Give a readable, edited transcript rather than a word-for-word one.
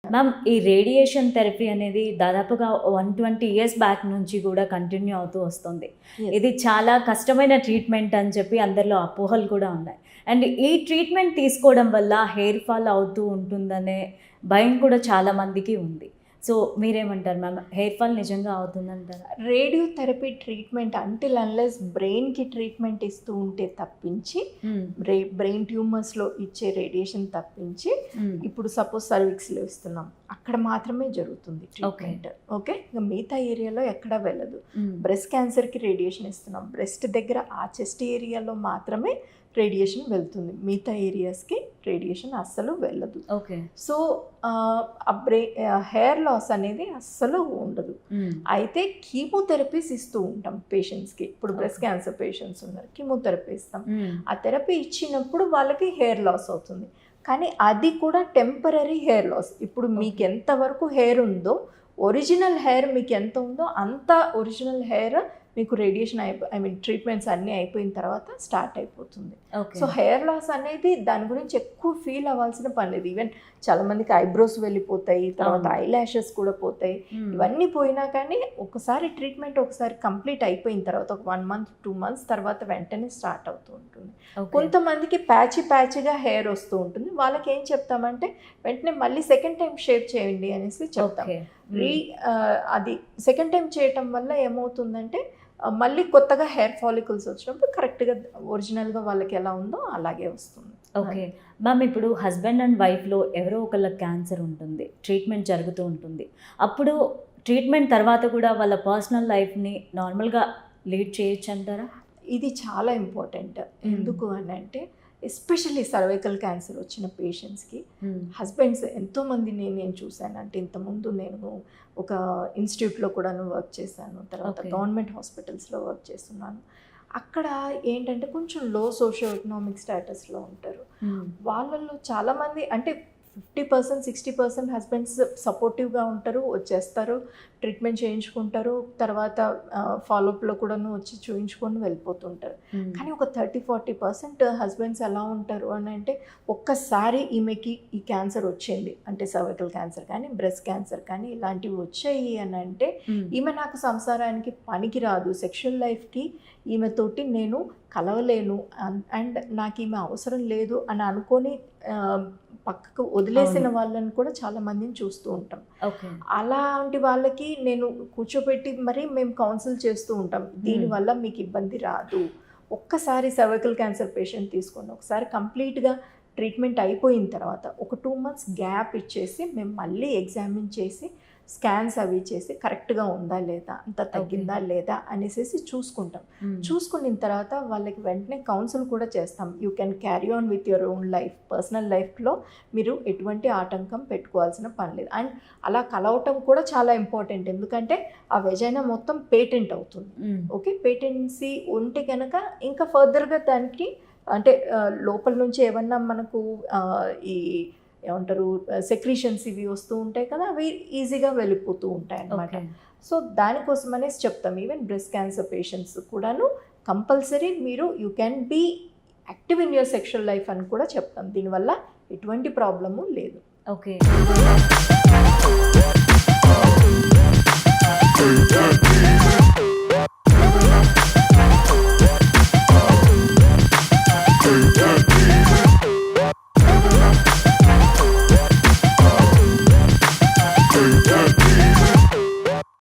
Ma'am, ఈ radiation therapy అనేది దాదాపుగా 120 ఇయర్స్ బ్యాక్ నుంచి కూడా కంటిన్యూ అవుతూ వస్తుంది. ఇది చాలా కష్టమైన ట్రీట్మెంట్ అని చెప్పి అందరిలో అపోహలు కూడా ఉన్నాయి. అండ్ ఈ ట్రీట్మెంట్ తీసుకోవడం వల్ల హెయిర్ ఫాల్ అవుతూ ఉంటుందనే భయం కూడా చాలామందికి ఉంది. సో మీరేమంటారు మ్యామ్, హెయిర్ ఫాల్ నిజంగా అవుతుందంటారా? రేడియోథెరపీ ట్రీట్మెంట్ అంటిల్ అన్లెస్ బ్రెయిన్కి ట్రీట్మెంట్ ఇస్తూ ఉంటే తప్పించి, బ్రెయిన్ ట్యూమర్స్లో ఇచ్చే రేడియేషన్ తప్పించి, ఇప్పుడు సపోజ్ సర్విక్స్లో ఇస్తున్నాం, అక్కడ మాత్రమే జరుగుతుంది ట్రీట్మెంట్. ఓకే, ఇంకా మిగతా ఏరియాలో ఎక్కడా వెళ్ళదు. బ్రెస్ట్ క్యాన్సర్కి రేడియేషన్ ఇస్తున్నాం, బ్రెస్ట్ దగ్గర ఆ చెస్ట్ ఏరియాలో మాత్రమే రేడియేషన్ వెళ్తుంది, మిగతా ఏరియాస్కి రేడియేషన్ అస్సలు వెళ్ళదు. ఓకే, సో హెయిర్ లాస్ అనేది అస్సలు ఉండదు. అయితే కీమోథెరపీస్ ఇస్తూ ఉంటాం పేషెంట్స్కి. ఇప్పుడు బ్రెస్ట్ క్యాన్సర్ పేషెంట్స్ ఉన్నారు, కీమోథెరపీ ఇస్తాం. ఆ థెరపీ ఇచ్చినప్పుడు వాళ్ళకి హెయిర్ లాస్ అవుతుంది, కానీ అది కూడా టెంపరీ హెయిర్ లాస్. ఇప్పుడు మీకు ఎంతవరకు హెయిర్ ఉందో, ఒరిజినల్ హెయిర్ మీకు ఎంత ఉందో అంత ఒరిజినల్ హెయిర్ మీకు రేడియేషన్ ట్రీట్మెంట్స్ అన్నీ అయిపోయిన తర్వాత స్టార్ట్ అయిపోతుంది. సో హెయిర్ లాస్ అనేది దాని గురించి ఎక్కువ ఫీల్ అవ్వాల్సిన పని లేదు. ఈవెన్ చాలా మందికి ఐబ్రోస్ వెళ్ళిపోతాయి, తర్వాత ఐ ల్యాషెస్ కూడా పోతాయి. ఇవన్నీ పోయినా కానీ ఒకసారి ట్రీట్మెంట్ ఒకసారి కంప్లీట్ అయిపోయిన తర్వాత ఒక 1 month 2 months తర్వాత వెంటనే స్టార్ట్ అవుతూ ఉంటుంది. కొంతమందికి ప్యాచీగా హెయిర్ వస్తూ ఉంటుంది, వాళ్ళకి ఏం చెప్తామంటే వెంటనే మళ్ళీ సెకండ్ టైం షేవ్ చేయండి అనేసి చెప్తాం. అది సెకండ్ టైం చేయటం వల్ల ఏమవుతుందంటే మళ్ళీ కొత్తగా హెయిర్ ఫాలికల్స్ వచ్చినప్పుడు కరెక్ట్గా ఒరిజినల్గా వాళ్ళకి ఎలా ఉందో అలాగే వస్తుంది. ఓకే మ్యామ్, ఇప్పుడు హస్బెండ్ అండ్ వైఫ్లో ఎవరో ఒకళ్ళకి క్యాన్సర్ ఉంటుంది, ట్రీట్మెంట్ జరుగుతూ ఉంటుంది. అప్పుడు ట్రీట్మెంట్ తర్వాత కూడా వాళ్ళ పర్సనల్ లైఫ్ని నార్మల్గా లీడ్ చేయొచ్చు అంటారా? ఇది చాలా ఇంపార్టెంట్. ఎందుకు అని అంటే ఎస్పెషల్లీ సర్వైకల్ క్యాన్సర్ వచ్చిన పేషెంట్స్కి హస్బెండ్స్ ఎంతోమంది నేను చూశాను. అంటే ఇంతకుముందు నేను ఒక ఇన్స్టిట్యూట్లో కూడా వర్క్ చేశాను, తర్వాత గవర్నమెంట్ హాస్పిటల్స్లో వర్క్ చేస్తున్నాను. అక్కడ ఏంటంటే కొంచెం లో సోషియో ఎకనామిక్ స్టేటస్లో ఉంటారు. వాళ్ళల్లో చాలామంది అంటే 50% 60% హస్బెండ్స్ సపోర్టివ్గా ఉంటారు, వచ్చేస్తారు, ట్రీట్మెంట్ చేయించుకుంటారు, తర్వాత ఫాలోఅప్లో కూడా వచ్చి చూయించుకొని వెళ్ళిపోతుంటారు. కానీ ఒక 30-40% హస్బెండ్స్ ఎలా ఉంటారు అని అంటే, ఒక్కసారి ఈమెకి ఈ క్యాన్సర్ వచ్చింది అంటే సర్వైకల్ క్యాన్సర్ కానీ బ్రెస్ట్ క్యాన్సర్ కానీ ఇలాంటివి వచ్చాయి అని అంటే, ఈమె నాకు సంసారానికి పనికి రాదు, సెక్షువల్ లైఫ్కి ఈమెతోటి నేను కలవలేను అండ్ నాకు ఈమె అవసరం లేదు అని అనుకొని పక్కకు వదిలేసిన వాళ్ళని కూడా చాలా మందిని చూస్తూ ఉంటాం. అలాంటి వాళ్ళకి నేను కూర్చోబెట్టి మరి మేము కౌన్సిల్ చేస్తూ ఉంటాం, దీనివల్ల మీకు ఇబ్బంది రాదు, ఒక్కసారి సర్వైకల్ క్యాన్సర్ పేషెంట్ తీసుకోండి, ఒకసారి కంప్లీట్గా ట్రీట్మెంట్ అయిపోయిన తర్వాత ఒక 2 months గ్యాప్ ఇచ్చేసి మేము మళ్ళీ ఎగ్జామిన్ చేసి స్కాన్స్ అవి చేసి కరెక్ట్గా ఉందా లేదా, అంత తగ్గిందా లేదా అనేసి చూసుకుంటాం. చూసుకున్న తర్వాత వాళ్ళకి వెంటనే కౌన్సిల్ కూడా చేస్తాం. You can carry on with your own life, personal లైఫ్లో మీరు ఎటువంటి ఆటంకం పెట్టుకోవాల్సిన పని లేదు. అండ్ అలా కలవటం కూడా చాలా ఇంపార్టెంట్, ఎందుకంటే ఆ వెజైనా మొత్తం పేటెంట్ అవుతుంది. ఓకే, పేటెన్సీ ఉంటే కనుక ఇంకా ఫర్దర్గా దానికి అంటే లోపల నుంచి ఏమన్నా మనకు ఈ ఏమంటారు సెక్రీషన్స్ ఇవి వస్తూ ఉంటాయి కదా, అవి ఈజీగా వెళ్ళిపోతూ ఉంటాయి అన్నమాట. సో దానికోసం అనేసి చెప్తాం. ఈవెన్ బ్రెస్ట్ క్యాన్సర్ పేషెంట్స్ కూడాను కంపల్సరీ మీరు you can be active in your sexual life అని కూడా చెప్తాం. దీనివల్ల ఎటువంటి ప్రాబ్లము లేదు. ఓకే.